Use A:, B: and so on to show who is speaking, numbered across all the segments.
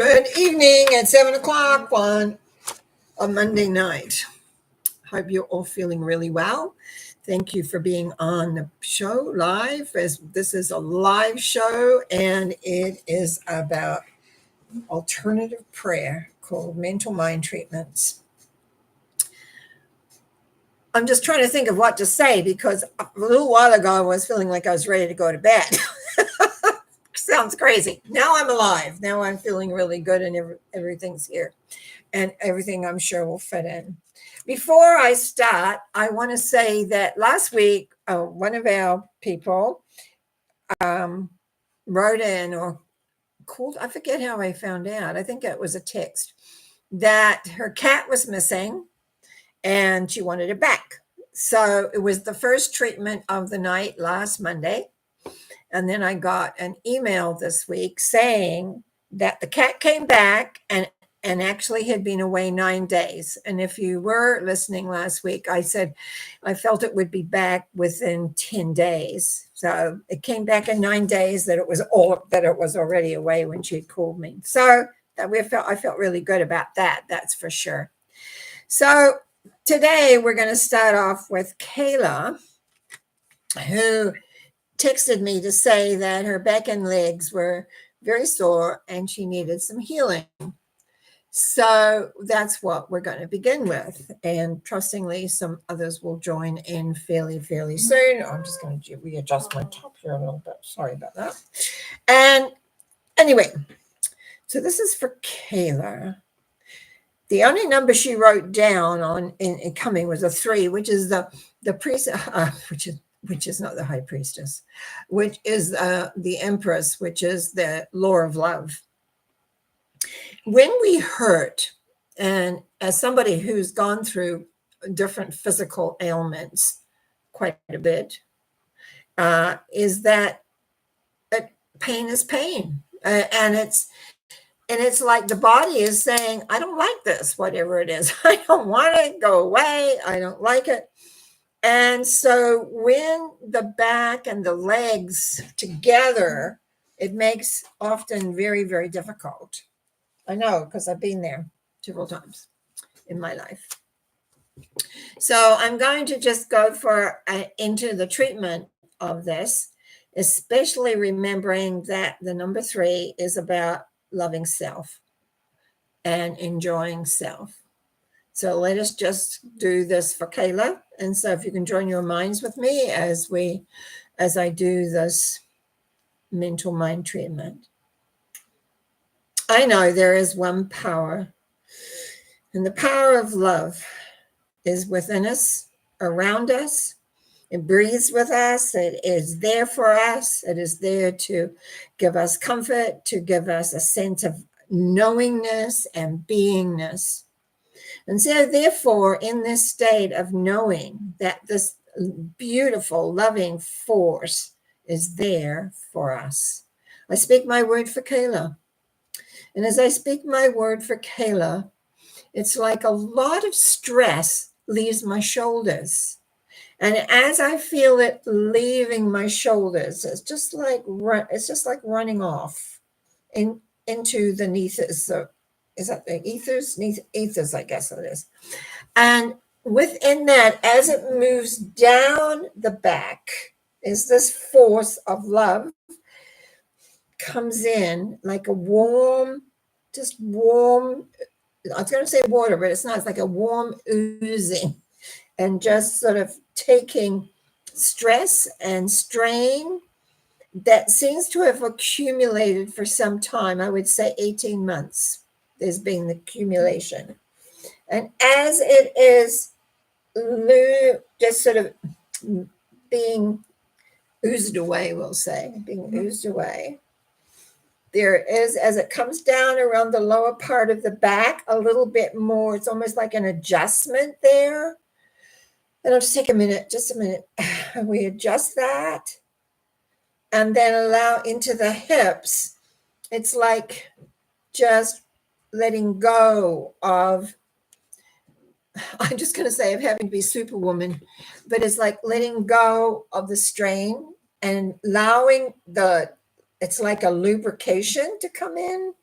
A: Good evening at 7 o'clock on a Monday night. Hope you're all feeling really well. Thank you for being on the show live, as this is a live show and it is about alternative prayer called mental mind treatments. I'm just trying to think of what to say because a little while ago I was feeling like I was ready to go to bed. Sounds crazy. Now I'm alive. Now I'm feeling really good and everything's here. And everything I'm sure will fit in. Before I start, I want to say that last week, one of our people wrote in or called, I forget how I found out. I think it was a text that her cat was missing and she wanted it back. So it was the first treatment of the night last Monday. And then I got an email this week saying that the cat came back and actually had been away 9 days. And if you were listening last week, I said I felt it would be back within 10 days. So it came back in 9 days that it was already away when she had called me. So I felt really good about that. That's for sure. So today we're going to start off with Kayla, who texted me to say that her back and legs were very sore and she needed some healing. So that's what we're going to begin with. And trustingly, some others will join in fairly soon. I'm just going to readjust my top here a little bit. Sorry about that. And anyway, so this is for Kayla. The only number she wrote down on in coming was a 3, which is the priest, which is not the high priestess, which is the empress, which is the law of love. When we hurt, and as somebody who's gone through different physical ailments quite a bit, is that pain is pain. And it's like the body is saying, I don't like this, whatever it is. I don't want it, go away. I don't like it. And so when the back and the legs together, it makes often very, very difficult. I know, because I've been there several times in my life. So I'm going to just go into the treatment of this, especially remembering that the number 3 is about loving self and enjoying self. So let us just do this for Kayla. And so if you can join your minds with me as I do this mental mind treatment. I know there is one power, and the power of love is within us, around us. It breathes with us. It is there for us. It is there to give us comfort, to give us a sense of knowingness and beingness. And so, therefore, in this state of knowing that this beautiful, loving force is there for us, I speak my word for Kayla. And as I speak my word for Kayla, it's like a lot of stress leaves my shoulders. And as I feel it leaving my shoulders, it's just like running off into the ethers. So is that the ethers? Ethers, I guess it is. And within that, as it moves down the back, is this force of love comes in like a warm, I was going to say water, but it's not. It's like a warm oozing and just sort of taking stress and strain that seems to have accumulated for some time. I would say 18 months there's been the accumulation. And as it is just sort of being oozed away, we'll say, being oozed away, there is, as it comes down around the lower part of the back, a little bit more. It's almost like an adjustment there. And I'll just take just a minute. We adjust that and then allow into the hips. It's like just letting go of, I'm just going to say, of having to be superwoman, but it's like letting go of the strain and allowing it's like a lubrication to come in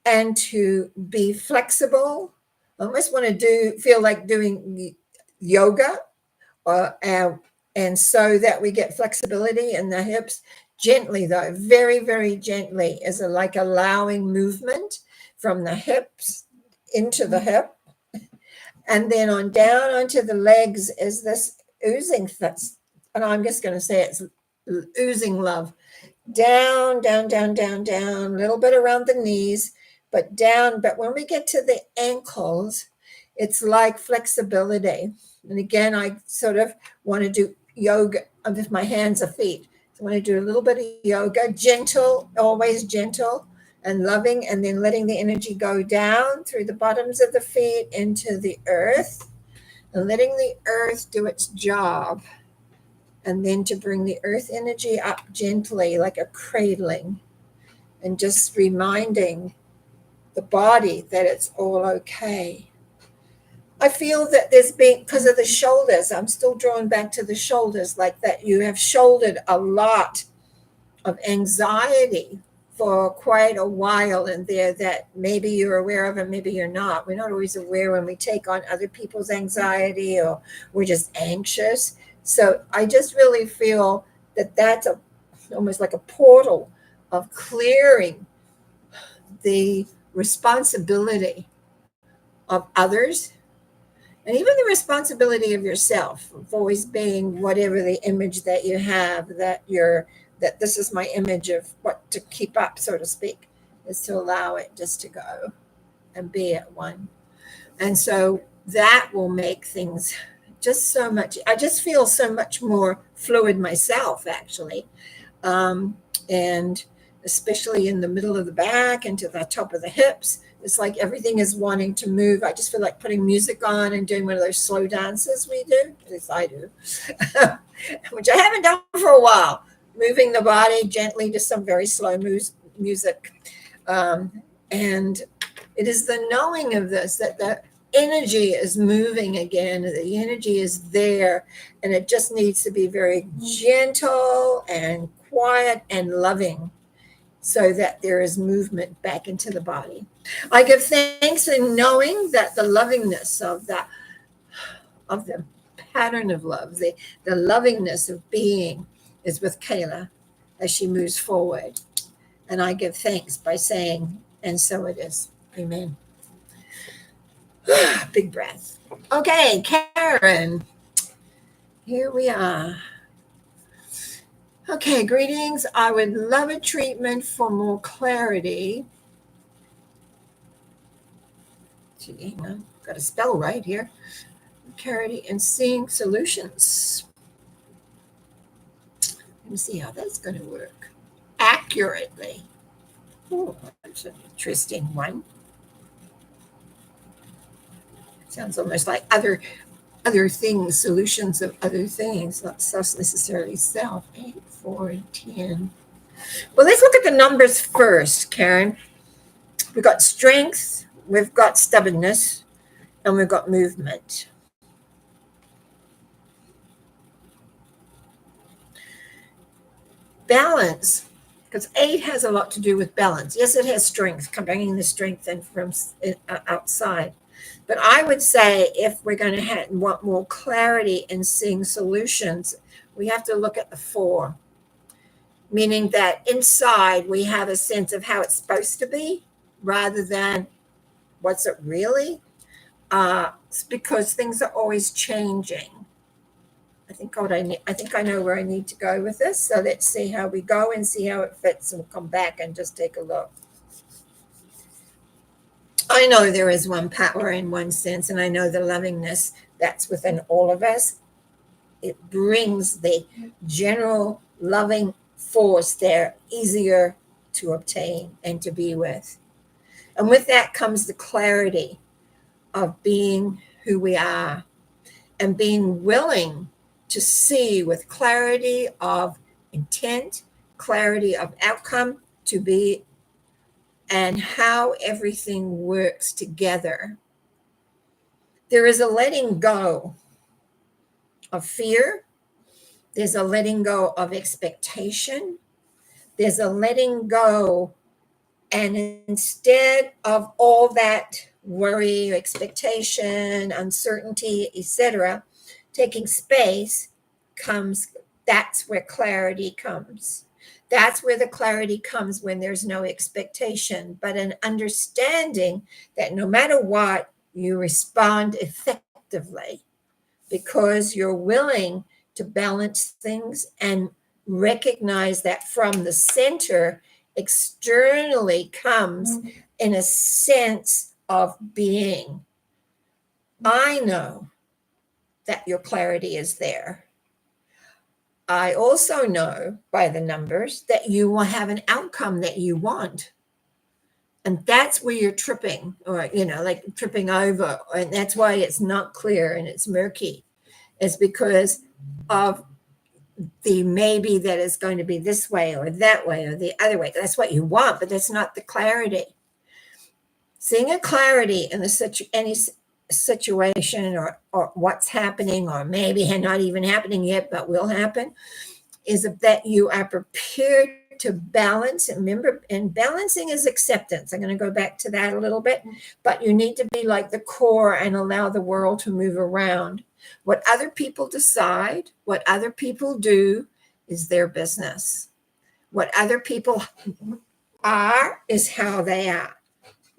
A: and to be flexible. I almost want to feel like doing yoga, uh, and, and so that we get flexibility in the hips. Gently, though, very, very gently, is like allowing movement from the hips into the hip, and then on down onto the legs is this oozing. And I'm just going to say it's oozing love. Down, down, down, down, down, a little bit around the knees, but down. But when we get to the ankles, it's like flexibility. And again, I sort of want to do yoga with my hands or feet. So I want to do a little bit of yoga, gentle, always gentle and loving, and then letting the energy go down through the bottoms of the feet into the earth, and letting the earth do its job. And then to bring the earth energy up gently, like a cradling, and just reminding the body that it's all okay. I feel that there's been, because of the shoulders, I'm still drawn back to the shoulders, like that you have shouldered a lot of anxiety for quite a while in there that maybe you're aware of and maybe you're not. We're not always aware when we take on other people's anxiety, or we're just anxious. So I just really feel that that's almost like a portal of clearing the responsibility of others, and even the responsibility of yourself, of always being whatever the image that you have, that this is my image of what to keep up, so to speak, is to allow it just to go and be at one. And so that will make things just so much, I just feel so much more fluid myself, actually. And especially in the middle of the back and to the top of the hips, it's like everything is wanting to move. I just feel like putting music on and doing one of those slow dances we do, at least I do, which I haven't done for a while, moving the body gently to some very slow music. And it is the knowing of this, that the energy is moving again, the energy is there, and it just needs to be very gentle and quiet and loving, so that there is movement back into the body. I give thanks in knowing that the lovingness of the pattern of love, the lovingness of being, is with Kayla as she moves forward. And I give thanks by saying, and so it is. Amen. Big breath. Okay, Karen, here we are. Okay, greetings. I would love a treatment for more clarity. Gee, got to spell right here. Clarity and seeing solutions. Let me see how that's going to work accurately. Oh, that's an interesting one. Sounds almost like other things, solutions of other things, not necessarily self. 8, 4, and 10. Well, let's look at the numbers first, Karen. We've got strength, we've got stubbornness, and we've got movement. Balance, because 8 has a lot to do with balance. Yes, it has strength, bringing the strength in from outside. But I would say if we're going to want more clarity in seeing solutions, we have to look at the 4, meaning that inside we have a sense of how it's supposed to be rather than what's it really. It's because things are always changing. I think I know where I need to go with this. So let's see how we go and see how it fits, and we'll come back and just take a look. I know there is one power in one sense, and I know the lovingness that's within all of us. It brings the general loving force there easier to obtain and to be with. And with that comes the clarity of being who we are and being willing to see with clarity of intent, clarity of outcome to be, and how everything works together. There is a letting go of fear. There's a letting go of expectation. There's a letting go And instead of all that worry, expectation, uncertainty, etc., taking space comes, that's where clarity comes. That's where the clarity comes, when there's no expectation, but an understanding that no matter what, you respond effectively because you're willing to balance things and recognize that from the center, externally comes in a sense of being. I know that your clarity is there. I also know by the numbers that you will have an outcome that you want. And that's where you're tripping, or, like tripping over. And that's why it's not clear and it's murky. It's because of the maybe that is going to be this way or that way or the other way. That's what you want, but that's not the clarity. Seeing a clarity in any situation or what's happening, or maybe not even happening yet, but will happen, is that you are prepared to balance. And remember, and balancing is acceptance. I'm going to go back to that a little bit, but you need to be like the core and allow the world to move around. What other people decide, what other people do is their business. What other people are is how they are.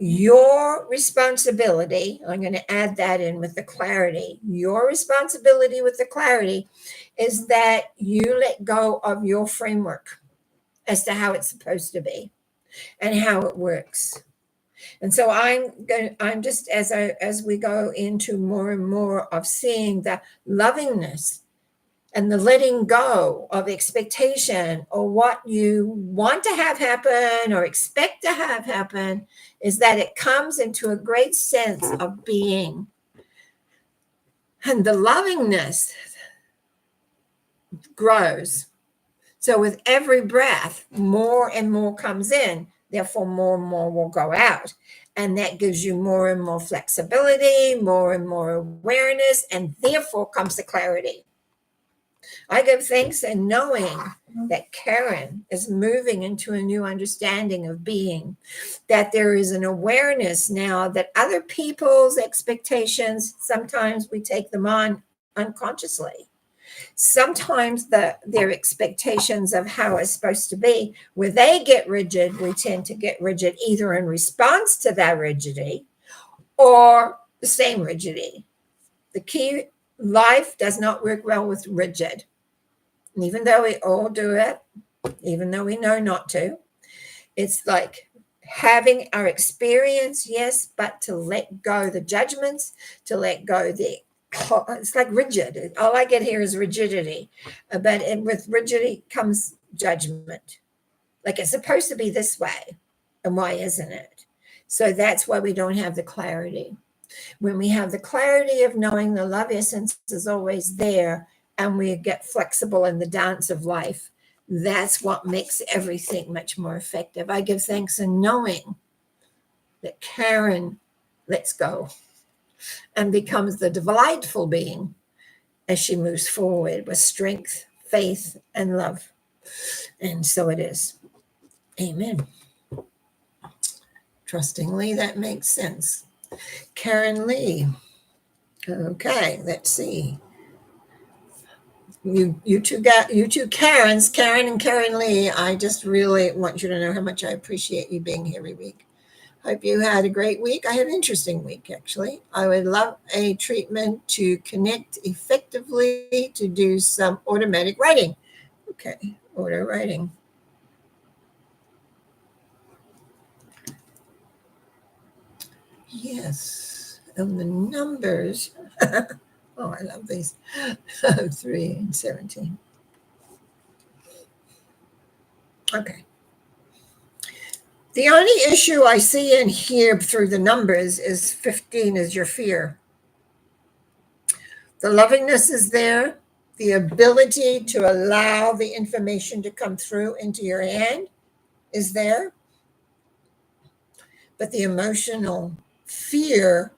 A: Your responsibility, I'm going to add that in with the clarity. Your responsibility with the clarity is that you let go of your framework as to how it's supposed to be and how it works. And so I'm just, as we go into more and more of seeing the lovingness and the letting go of expectation or what you want to have happen or expect to have happen, is that it comes into a great sense of being. And the lovingness grows. So with every breath, more and more comes in, therefore more and more will go out. And that gives you more and more flexibility, more and more awareness, and therefore comes the clarity. I give thanks in knowing that Karen is moving into a new understanding of being, that there is an awareness now that other people's expectations, sometimes we take them on unconsciously. Sometimes their expectations of how it's supposed to be, where they get rigid, we tend to get rigid either in response to that rigidity or the same rigidity. The key, life does not work well with rigid. And even though we all do it, even though we know not to, it's like having our experience, yes, but to let go the judgments, to let go it's like rigid. All I get here is rigidity. But with rigidity comes judgment. Like it's supposed to be this way. And why isn't it? So that's why we don't have the clarity. When we have the clarity of knowing the love essence is always there, and we get flexible in the dance of life, that's what makes everything much more effective. I give thanks in knowing that Karen lets go and becomes the delightful being as she moves forward with strength, faith, and love. And so it is. Amen. Trustingly, that makes sense. Karen Lee. Okay, let's see. You two Karens, Karen and Karen Lee. I just really want you to know how much I appreciate you being here every week. Hope you had a great week. I had an interesting week, actually. I would love a treatment to connect effectively to do some automatic writing. Okay, auto writing. Yes, and the numbers. Oh, I love these. 3 and 17. Okay. The only issue I see in here through the numbers is 15 is your fear. The lovingness is there. The ability to allow the information to come through into your hand is there. But the emotional fear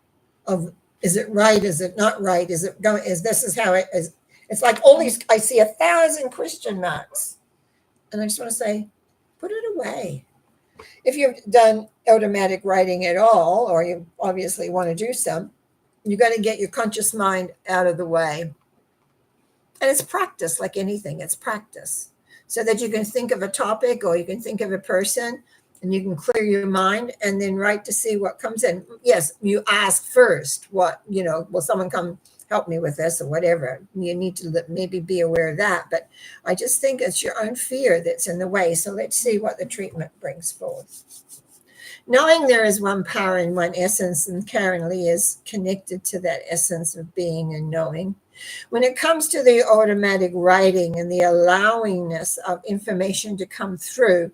A: of, is it right? Is it not right? Is it going, this is how it is. It's like all these, I see 1,000 question marks. And I just want to say, put it away. if you've done automatic writing at all, or you obviously want to do some, you got to get your conscious mind out of the way. And it's practice, like anything, it's practice. So that you can think of a topic or you can think of a person and you can clear your mind and then write to see what comes in. Yes, you ask first, will someone come help me with this or whatever? You need to maybe be aware of that. But I just think it's your own fear that's in the way. So let's see what the treatment brings forth. Knowing there is one power and one essence, and Karen Lee is connected to that essence of being and knowing. When it comes to the automatic writing and the allowingness of information to come through,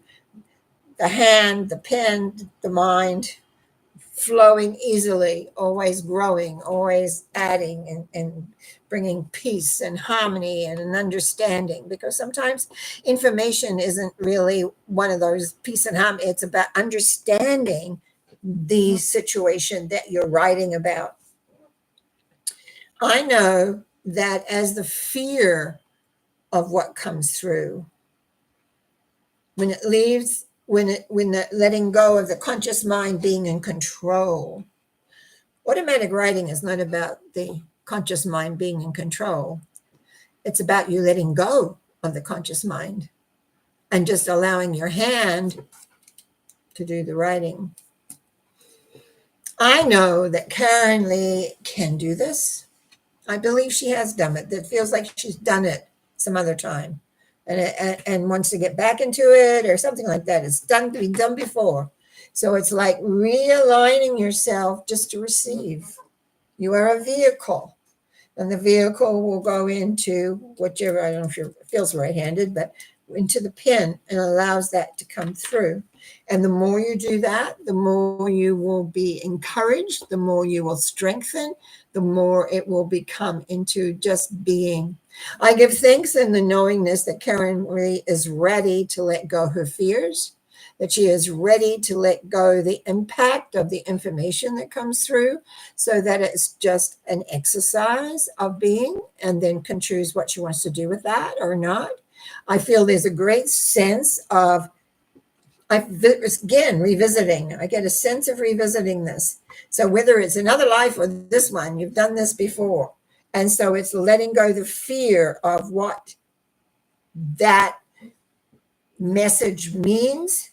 A: the hand, the pen, the mind, flowing easily, always growing, always adding and bringing peace and harmony and an understanding. Because sometimes information isn't really one of those peace and harmony. It's about understanding the situation that you're writing about. I know that as the fear of what comes through, when it leaves, when the letting go of the conscious mind being in control. Automatic writing is not about the conscious mind being in control. It's about you letting go of the conscious mind and just allowing your hand to do the writing. I know that Karen Lee can do this. I believe she has done it. It feels like she's done it some other time and wants to get back into it or something like that. It's been done before. So it's like realigning yourself just to receive. You are a vehicle, and the vehicle will go into whichever, I don't know if it feels right-handed, but into the pen and allows that to come through. And the more you do that, the more you will be encouraged, the more you will strengthen, the more it will become into just being. I give thanks in the knowingness that Karen Lee is ready to let go her fears, that she is ready to let go the impact of the information that comes through, so that it's just an exercise of being, and then can choose what she wants to do with that or not. I feel there's a great sense of, again, revisiting. I get a sense of revisiting this. So whether it's another life or this one, you've done this before. And so it's letting go the fear of what that message means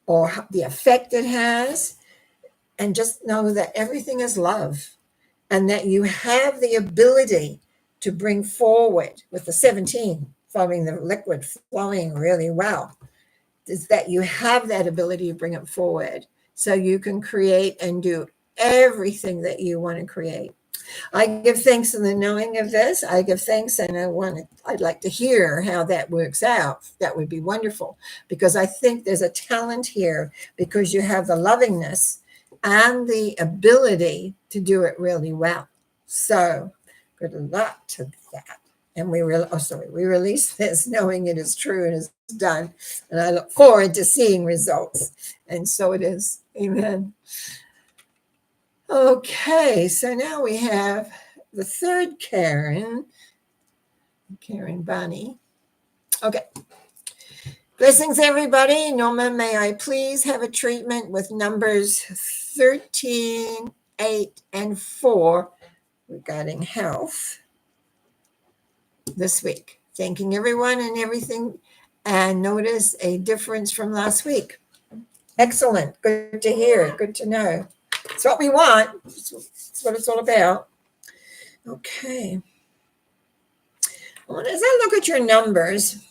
A: or the effect it has, and just know that everything is love and that you have the ability to bring forward with the 17 following the liquid flowing really well, is that you have that ability to bring it forward so you can create and do everything that you want to create. I give thanks in the knowing of this. I give thanks, and I'd like to hear how that works out. That would be wonderful, because I think there's a talent here, because you have the lovingness and the ability to do it really well. So good luck to that. And we release this knowing it is true and is done. And I look forward to seeing results. And so it is. Amen. Okay, so now we have the third Karen Bonnie. Okay. Blessings, everybody. Norma, may I please have a treatment with numbers 13, 8, and 4 regarding health this week. Thanking everyone and everything, and notice a difference from last week. Excellent. Good to hear. Good to know. It's what we want. It's what it's all about. Okay. Well, as I look at your numbers,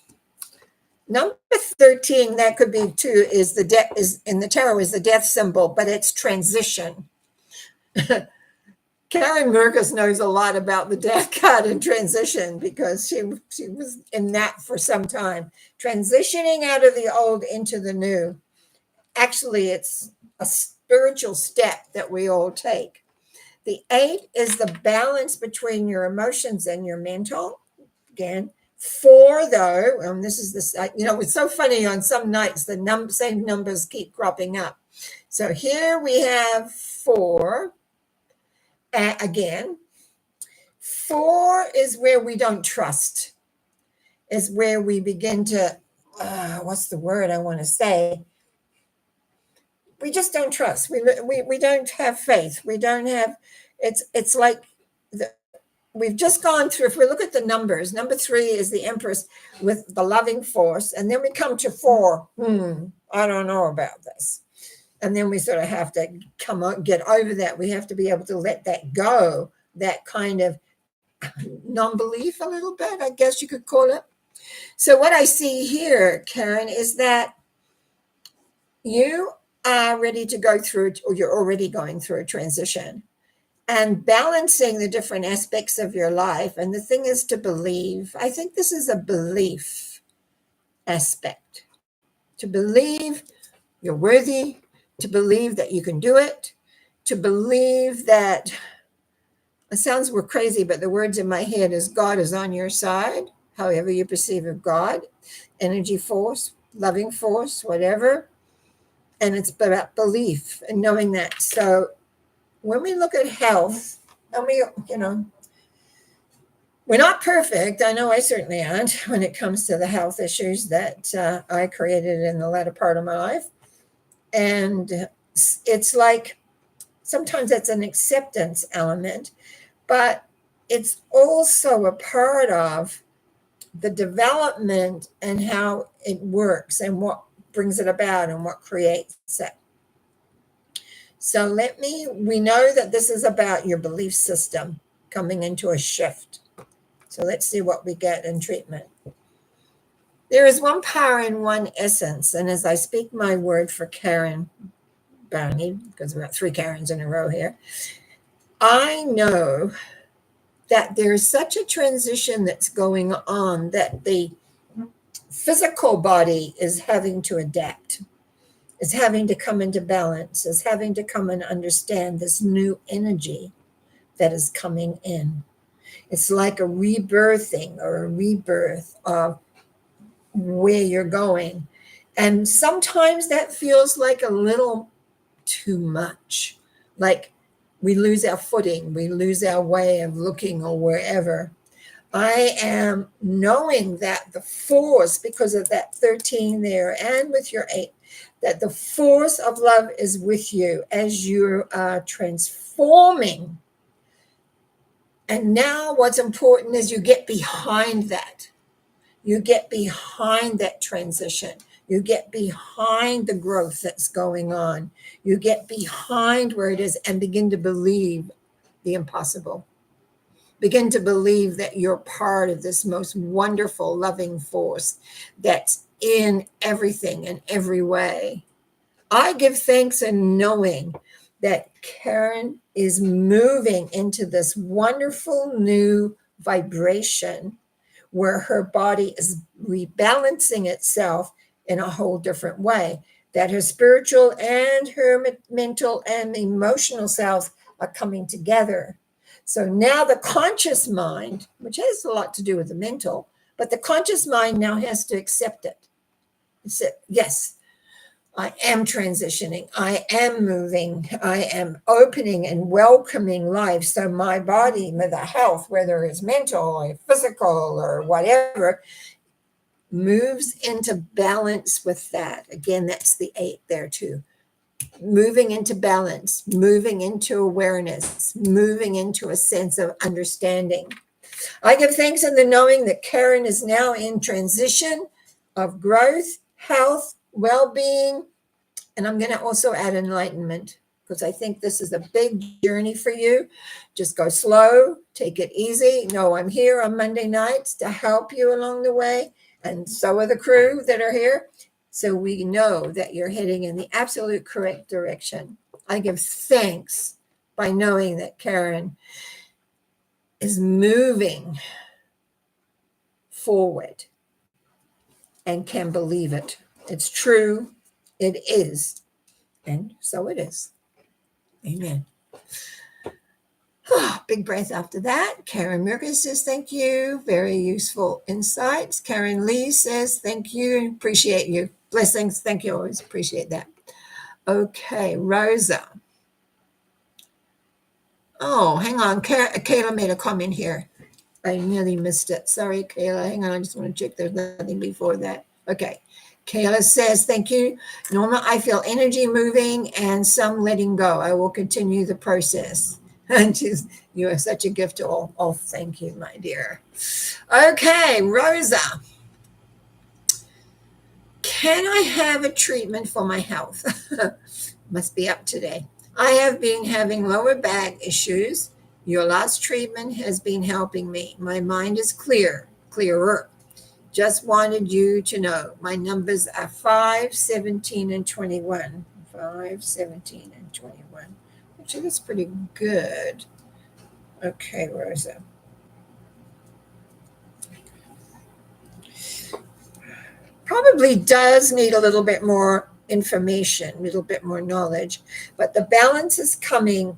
A: number 13, that could be too, is the death, is in the tarot, is the death symbol, but it's transition. Karen Merkus knows a lot about the death card and transition, because she was in that for some time. Transitioning out of the old into the new. Actually, it's a spiritual step that we all take. The 8 is the balance between your emotions and your mental. Again, 4 though, this is this, it's so funny, on some nights the same numbers keep cropping up. So here we have 4. Again, 4 is where we don't trust, is where we begin to, what's the word I want to say? we just don't trust. We don't have faith. We don't have. It's like we've just gone through. If we look at the numbers, number 3 is the Empress with the loving force, and then we come to 4. I don't know about this, and then we sort of have to get over that. We have to be able to let that go. That kind of non-belief, a little bit, I guess you could call it. So what I see here, Karen, is that you are ready to go through, or you're already going through a transition and balancing the different aspects of your life. And the thing is to believe. I think this is a belief aspect. To believe you're worthy, to believe that you can do it, to believe that, it sounds we're crazy, but the words in my head is God is on your side, however you perceive of God, energy force, loving force, whatever. And it's about belief and knowing that. So when we look at health, and we're not perfect. I know I certainly aren't when it comes to the health issues that I created in the latter part of my life. And it's like sometimes it's an acceptance element, but it's also a part of the development and how it works and what brings it about and what creates it. So we know that this is about your belief system coming into a shift. So let's see what we get in treatment. There is one power and one essence. And as I speak my word for Karen Bounty, because we've got 3 Karens in a row here, I know that there's such a transition that's going on that the physical body is having to adapt, is having to come into balance, is having to come and understand this new energy that is coming in. It's like a rebirthing or a rebirth of where you're going. And sometimes that feels like a little too much, like we lose our footing, we lose our way of looking or wherever. I am knowing that the force, because of that 13 there and with your 8, that the force of love is with you as you are transforming. And now what's important is you get behind that. You get behind that transition. You get behind the growth that's going on. You get behind where it is and begin to believe the impossible. Begin to believe that you're part of this most wonderful, loving force that's in everything in every way. I give thanks in knowing that Karen is moving into this wonderful new vibration where her body is rebalancing itself in a whole different way, that her spiritual and her mental and emotional selves are coming together. So now the conscious mind, which has a lot to do with the mental, but the conscious mind now has to accept it. It's yes, I am transitioning. I am moving. I am opening and welcoming life. So my body, the health, whether it's mental or physical or whatever, moves into balance with that. Again, that's the 8 there too. Moving into balance, moving into awareness, moving into a sense of understanding. I give thanks in the knowing that Karen is now in transition of growth, health, well-being, and I'm going to also add enlightenment because I think this is a big journey for you. Just go slow, take it easy. No, I'm here on Monday nights to help you along the way, and so are the crew that are here. So we know that you're heading in the absolute correct direction. I give thanks by knowing that Karen is moving forward and can believe it. It's true. It is. And so it is. Amen. Big breath after that. Karen Merker says, thank you. Very useful insights. Karen Lee says, thank you. Appreciate you. Blessings. Thank you. Always appreciate that. Okay, Rosa. Oh, hang on. Kayla made a comment here. I nearly missed it. Sorry, Kayla. Hang on. I just want to check there's nothing before that. Okay. Kayla says, thank you, Norma. I feel energy moving and some letting go. I will continue the process. And you are such a gift to all. Oh, thank you, my dear. Okay, Rosa. Can I have a treatment for my health? Must be up today. I have been having lower back issues. Your last treatment has been helping me. My mind is clearer. Just wanted you to know my numbers are 5, 17, and 21. 5, 17, and 21. Actually, that's pretty good. Okay, Rosa. Probably does need a little bit more information, a little bit more knowledge, but the balance is coming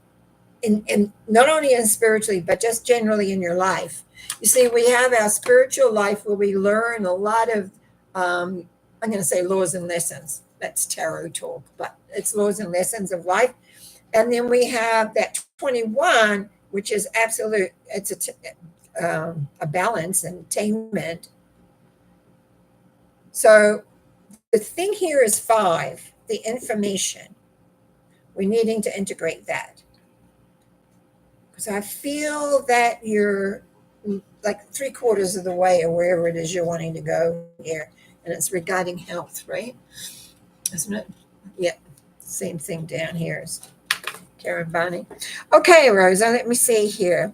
A: in not only in spiritually, but just generally in your life. You see, we have our spiritual life where we learn a lot of, I'm going to say laws and lessons. That's tarot talk, but it's laws and lessons of life. And then we have that 21, which is absolute, it's a balance and attainment. So the thing here is 5, the information. We're needing to integrate that. Because I feel that you're like 3/4 of the way or wherever it is you're wanting to go here. And it's regarding health, right? Isn't it? Yep. Same thing down here as Karen Bonnie. Okay, Rosa, let me see here.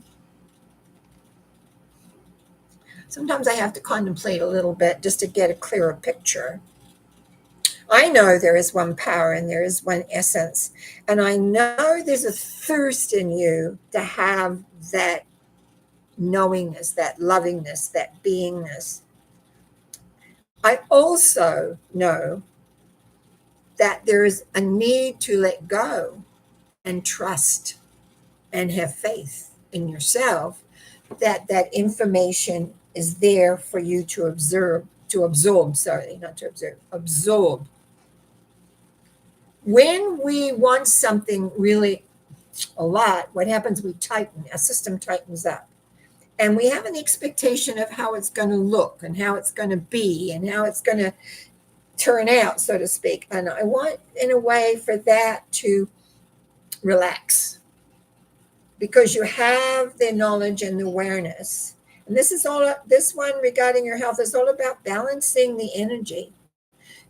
A: Sometimes I have to contemplate a little bit just to get a clearer picture. I know there is one power and there is one essence. And I know there's a thirst in you to have that knowingness, that lovingness, that beingness. I also know that there is a need to let go and trust and have faith in yourself that that information is there for you to absorb, sorry, not to observe, absorb. When we want something really a lot, what happens, we tighten, our system tightens up. And we have an expectation of how it's going to look and how it's going to be and how it's going to turn out, so to speak. And I want, in a way, for that to relax because you have the knowledge and the awareness. And this one regarding your health is all about balancing the energy,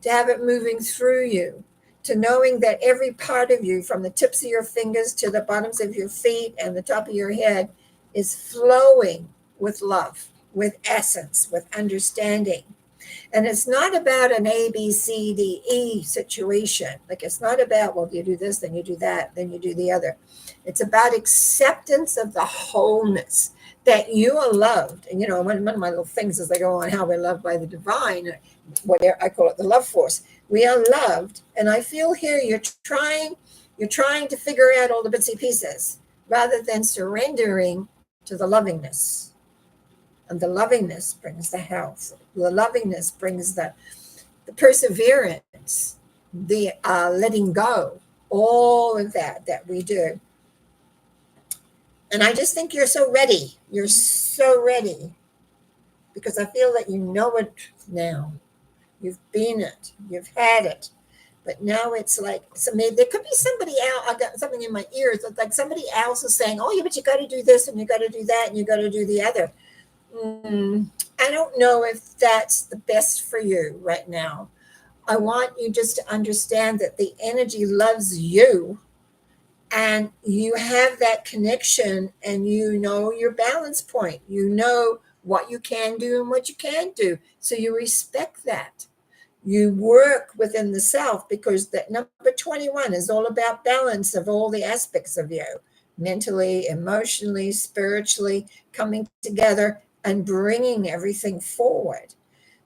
A: to have it moving through you, to knowing that every part of you, from the tips of your fingers to the bottoms of your feet and the top of your head, is flowing with love, with essence, with understanding. And it's not about an A, B, C, D, E situation. Like it's not about, well, you do this, then you do that, then you do the other. It's about acceptance of the wholeness, that you are loved. And, one of my little things as I go on how we're loved by the divine, whatever I call it, the love force. We are loved. And I feel here you're trying to figure out all the bitsy pieces rather than surrendering to the lovingness. And the lovingness brings the health. The lovingness brings the perseverance, the letting go, all of that we do. And I just think you're so ready. You're so ready because I feel that you know it now. You've been it. You've had it. But now it's like, so maybe there could be somebody else. I got something in my ears. It's like somebody else is saying, oh, yeah, but you got to do this and you got to do that and you got to do the other. I don't know if that's the best for you right now. I want you just to understand that the energy loves you and you have that connection and you know your balance point. You know what you can do and what you can't do. So you respect that. You work within the self because that number 21 is all about balance of all the aspects of you, mentally, emotionally, spiritually, coming together and bringing everything forward.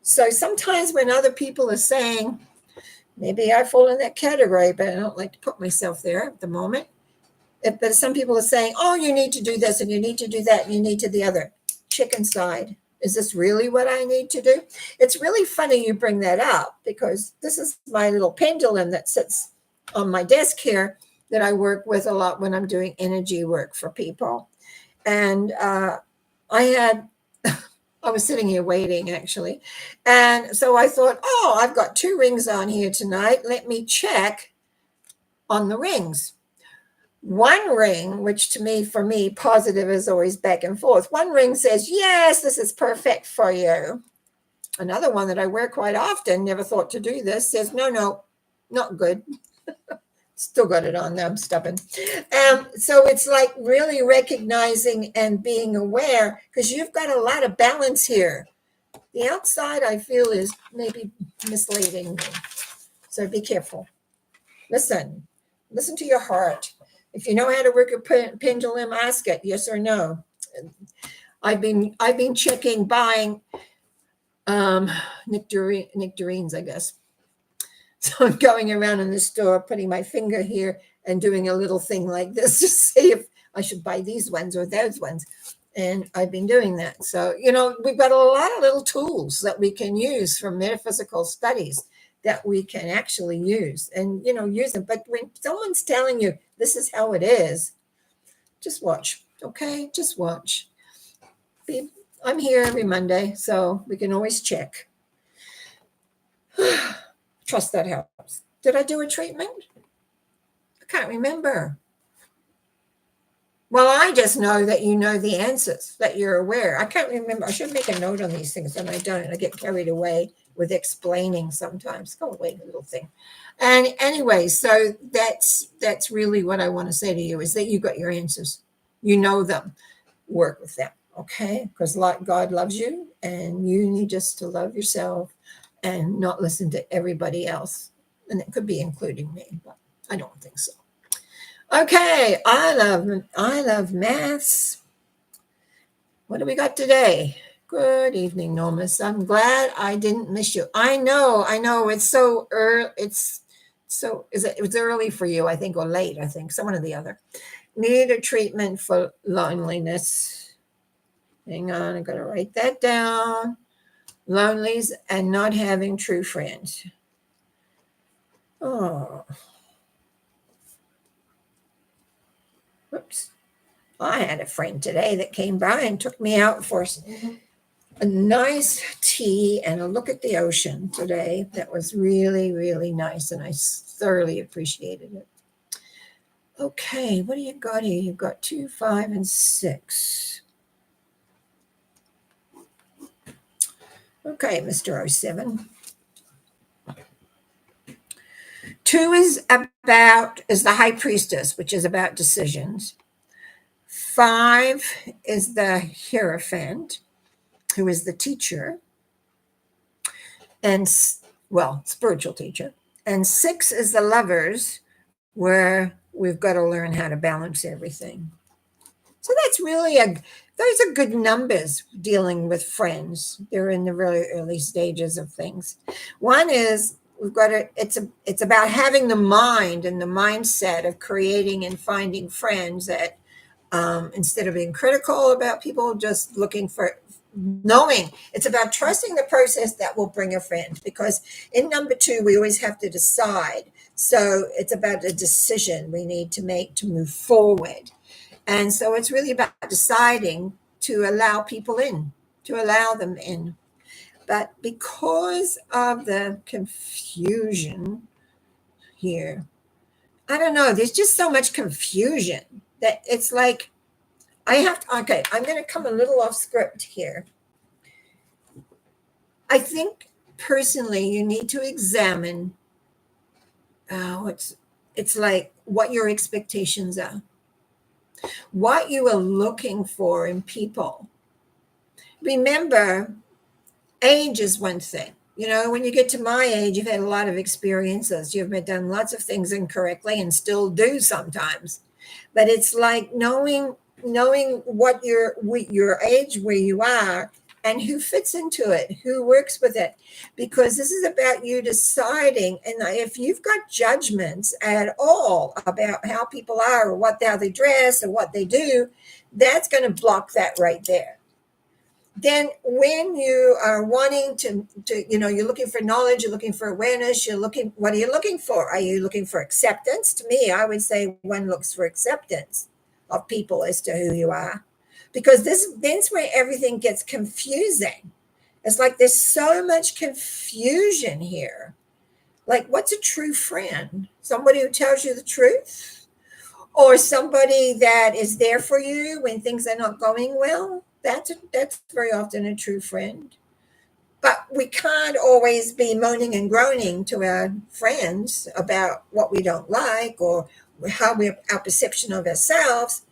A: So sometimes when other people are saying, maybe I fall in that category, but I don't like to put myself there at the moment. But some people are saying, oh, you need to do this and you need to do that and you need to the other. Chicken side. Is this really what I need to do? It's really funny you bring that up because this is my little pendulum that sits on my desk here that I work with a lot when I'm doing energy work for people. And I had I was sitting here waiting actually. And so I thought, oh, I've got 2 rings on here tonight. Let me check on the rings. One ring, which to me, for me, positive is always back and forth. One ring says, yes, this is perfect for you. Another one that I wear quite often, never thought to do this, says, no, no, not good. Still got it on there. I'm stubborn. So it's like really recognizing and being aware, because you've got a lot of balance here. The outside, I feel, is maybe misleading me. So be careful. Listen to your heart. If you know how to work a pendulum, ask it, yes or no. I've been checking buying nectarines, I guess. So I'm going around in the store, putting my finger here and doing a little thing like this to see if I should buy these ones or those ones. And I've been doing that. So, we've got a lot of little tools that we can use from metaphysical studies that we can actually use and, use them. But when someone's telling you this is how it is, just watch. Okay. Just watch. I'm here every Monday, so we can always check. Trust that helps. Did I do a treatment? I can't remember. Well, I just know that you know the answers, that you're aware. I can't remember. I should make a note on these things, and I don't. I get carried away with explaining sometimes. Go away, little thing. And anyway, so that's really what I want to say to you is that you got your answers. You know them. Work with them, okay? Because God loves you, and you need just to love yourself and not listen to everybody else. And it could be including me, but I don't think so. Okay, I love maths. What do we got today? Good evening, Norma. I'm glad I didn't miss you. I know. It's so early. It was early for you, I think, or late, I think, someone or the other. Need a treatment for loneliness. Hang on, I gotta write that down. Lonelies and not having true friends. Oh. Whoops. I had a friend today that came by and took me out for a nice tea and a look at the ocean today. That was really, really nice, and I thoroughly appreciated it. Okay, what do you got here? You've got 2, 5, and 6. Okay, Mr. 07. 2 is the high priestess, which is about decisions. 5 is the Hierophant, who is the teacher, and spiritual teacher. And 6 is the Lovers, where we've got to learn how to balance everything. So that's really those are good numbers dealing with friends. They're in the really early stages of things. One is it's about having the mind and the mindset of creating and finding friends that instead of being critical about people, just looking for knowing. It's about trusting the process that will bring a friend, because in number 2, we always have to decide. So it's about a decision we need to make to move forward. And so it's really about deciding to allow people in, to allow them in. But because of the confusion here, I don't know, there's just so much confusion that it's like I'm going to come a little off script here. I think personally you need to examine it's like what your expectations are, what you are looking for in people. Remember, age is one thing. When you get to my age, you've had a lot of experiences. You've done lots of things incorrectly and still do sometimes. But it's like knowing what your age, where you are, and who fits into it, who works with it, because this is about you deciding. And if you've got judgments at all about how people are, or how they dress, or what they do, that's going to block that right there. Then when you are wanting to you're looking for knowledge, you're looking for awareness, what are you looking for? Are you looking for acceptance? To me, I would say one looks for acceptance of people as to who you are. because that's where everything gets confusing. It's like there's so much confusion here. Like, what's a true friend? Somebody who tells you the truth, or somebody that is there for you when things are not going well? That's very often a true friend. But we can't always be moaning and groaning to our friends about what we don't like or how we our perception of ourselves,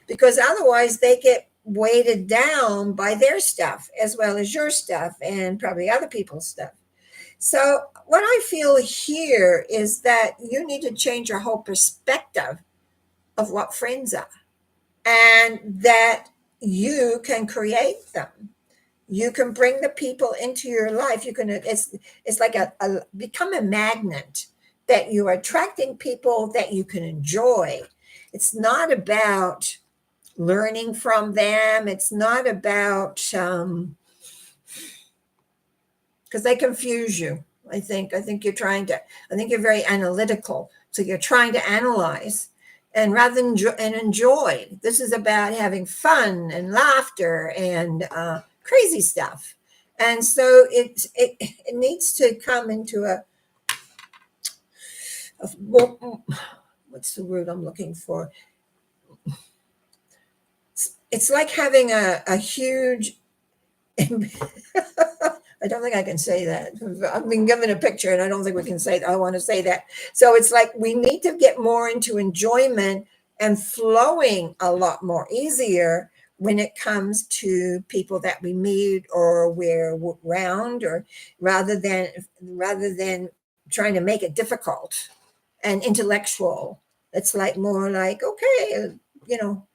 A: because otherwise they get weighted down by their stuff as well as your stuff and probably other people's stuff. So what I feel here is that you need to change your whole perspective of what friends are, and that you can create them. You can bring the people into your life. You can, it's like a become a magnet, that you are attracting people that you can enjoy. It's not about learning from them. It's not about because they confuse you. I think you're trying to, I think you're very analytical. So you're trying to analyze, and rather than enjoy. This is about having fun and laughter and crazy stuff. And so it needs to come into a what's the word I'm looking for? It's like having a huge I don't think I can say that. I've been given a picture and I don't think we can say that. I want to say that. So it's like we need to get more into enjoyment and flowing a lot more easier when it comes to people that we meet or we're around, or rather than trying to make it difficult and intellectual. It's like more like, okay, you know,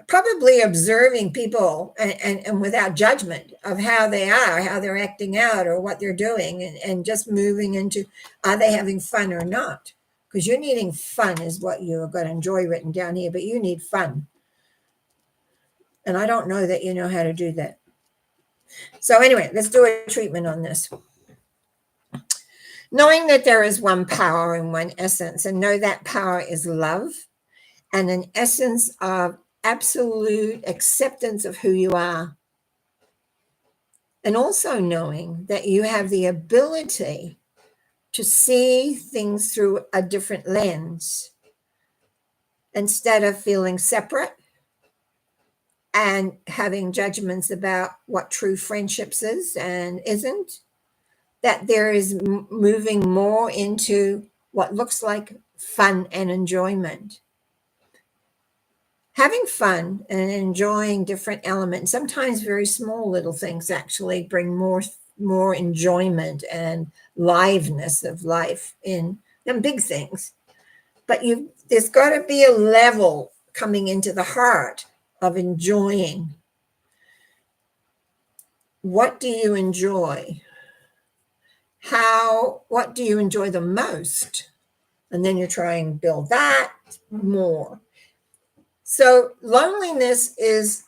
A: probably observing people, and without judgment of how they are, how they're acting out, or what they're doing, and just moving into, are they having fun or not? Because you're needing fun is what you've got enjoy written down here, but you need fun. And I don't know that you know how to do that. So anyway, let's do a treatment on this. Knowing that there is one power and one essence, and know that power is love, and an essence of absolute acceptance of who you are. And also knowing that you have the ability to see things through a different lens, instead of feeling separate and having judgments about what true friendships is and isn't, that there is moving more into what looks like fun and enjoyment. Having fun and enjoying different elements, sometimes very small little things, actually bring more enjoyment and liveness of life in than big things. But there's got to be a level coming into the heart of enjoying. What do you enjoy? What do you enjoy the most? And then you try and build that more. So loneliness is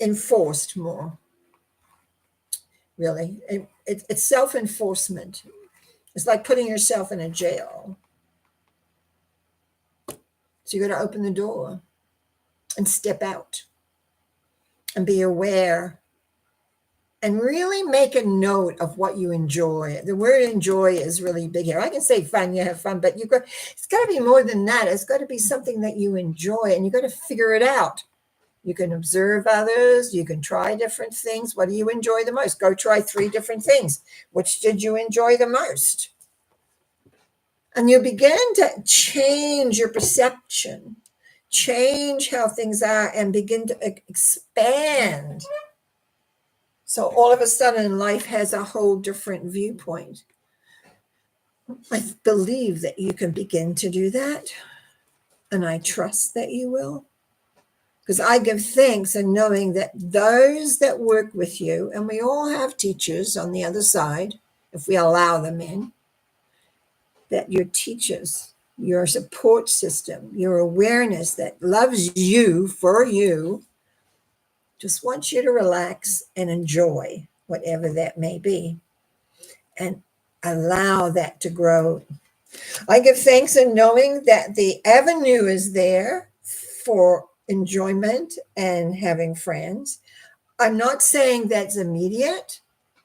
A: enforced more, really. It's self-enforcement. It's like putting yourself in a jail. So you got to open the door and step out and be aware and really make a note of what you enjoy. The word enjoy is really big here. I can say fun, you have fun, but it's got to be more than that. It's got to be something that you enjoy, and you got to figure it out. You can observe others. You can try different things. What do you enjoy the most? Go try 3 different things. Which did you enjoy the most? And you begin to change your perception, change how things are, and begin to expand. So all of a sudden, life has a whole different viewpoint. I believe that you can begin to do that. And I trust that you will. Because I give thanks in knowing that those that work with you, and we all have teachers on the other side, if we allow them in, that your teachers, your support system, your awareness that loves you for you, just wants you to relax and enjoy whatever that may be, and allow that to grow. I give thanks in knowing that the avenue is there for enjoyment and having friends. I'm not saying that's immediate,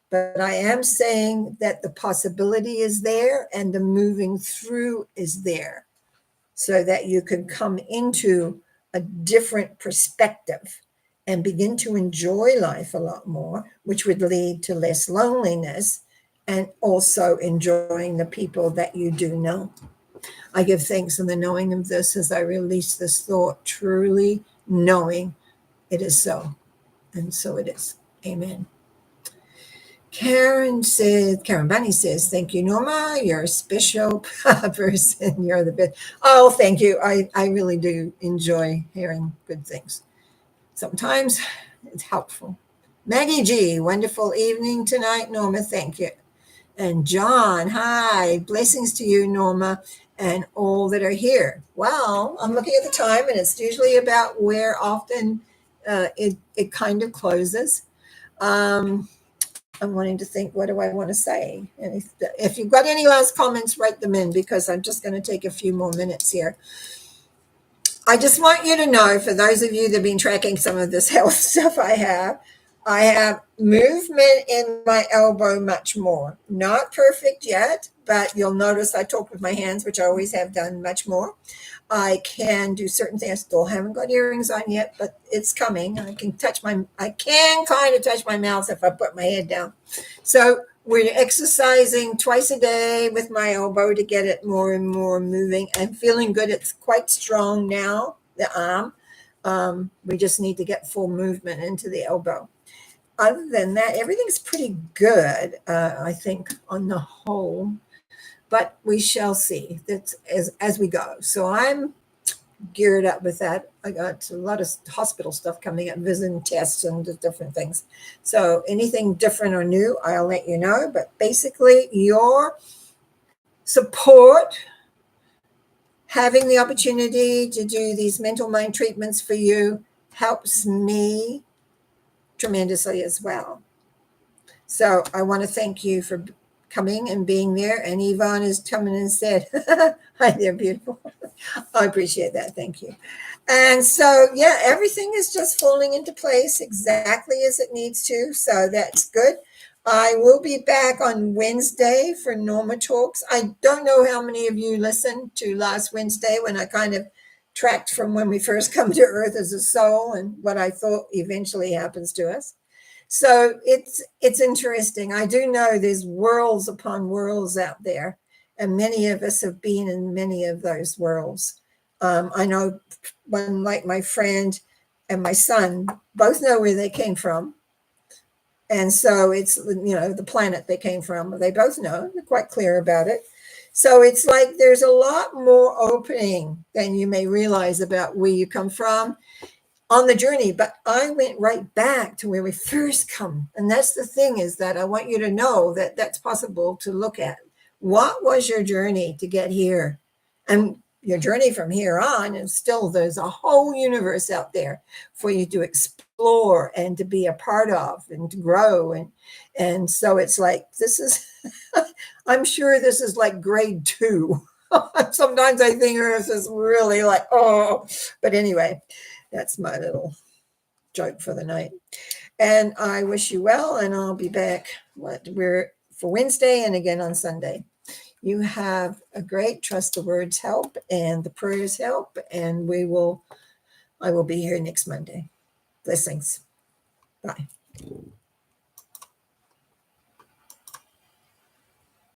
A: but I am saying that the possibility is there and the moving through is there so that you can come into a different perspective and begin to enjoy life a lot more, which would lead to less loneliness and also enjoying the people that you do know. I give thanks in the knowing of this as I release this thought, truly knowing it is so. And so it is. Amen. Karen Bunny says, thank you, Norma. You're a special person. You're the best. Oh, thank you. I really do enjoy hearing good things. Sometimes it's helpful. Maggie G, wonderful evening tonight, Norma. Thank you. And John, hi. Blessings to you, Norma, and all that are here. Well, I'm looking at the time, and it's usually about where often it kind of closes. I'm wanting to think, what do I want to say? And if you've got any last comments, write them in because I'm just going to take a few more minutes here. I just want you to know, for those of you that have been tracking some of this health stuff I have movement in my elbow much more. Not perfect yet, but you'll notice I talk with my hands, which I always have done much more. I can do certain things. I still haven't got earrings on yet, but it's coming. I can kind of touch my mouth if I put my head down. So we're exercising twice a day with my elbow to get it more and more moving. I'm feeling good. It's quite strong now, the arm. We just need to get full movement into the elbow. Other than that, everything's pretty good, I think, on the whole. But we shall see that as we go. So I'm geared up with that. I got a lot of hospital stuff coming up, visiting tests and different things. So anything different or new, I'll let you know. But basically, your support, having the opportunity to do these mental mind treatments for you helps me tremendously as well. So I want to thank you for coming and being there. And Yvonne is coming and said, hi there, beautiful. I appreciate that. Thank you. And so, yeah, everything is just falling into place exactly as it needs to. So that's good. I will be back on Wednesday for Norma Talks. I don't know how many of you listened to last Wednesday when I kind of tracked from when we first come to Earth as a soul and what I thought eventually happens to us. So it's interesting. I do know there's worlds upon worlds out there, and many of us have been in many of those worlds. I know one, like my friend and my son, both know where they came from. And so it's, the planet they came from. They both know. They're quite clear about it. So it's like there's a lot more opening than you may realize about where you come from on the journey. But I went right back to where we first come. And that's the thing, is that I want you to know that that's possible to look at. What was your journey to get here? And your journey from here on, and still there's a whole universe out there for you to explore and to be a part of and to grow. And so it's like, this is, I'm sure this is like grade 2. Sometimes I think Earth is really like, oh, but anyway, that's my little joke for the night. And I wish you well, and I'll be back for Wednesday and again on Sunday. You have a great, trust the words help and the prayers help, and I will be here next Monday. Blessings. Bye.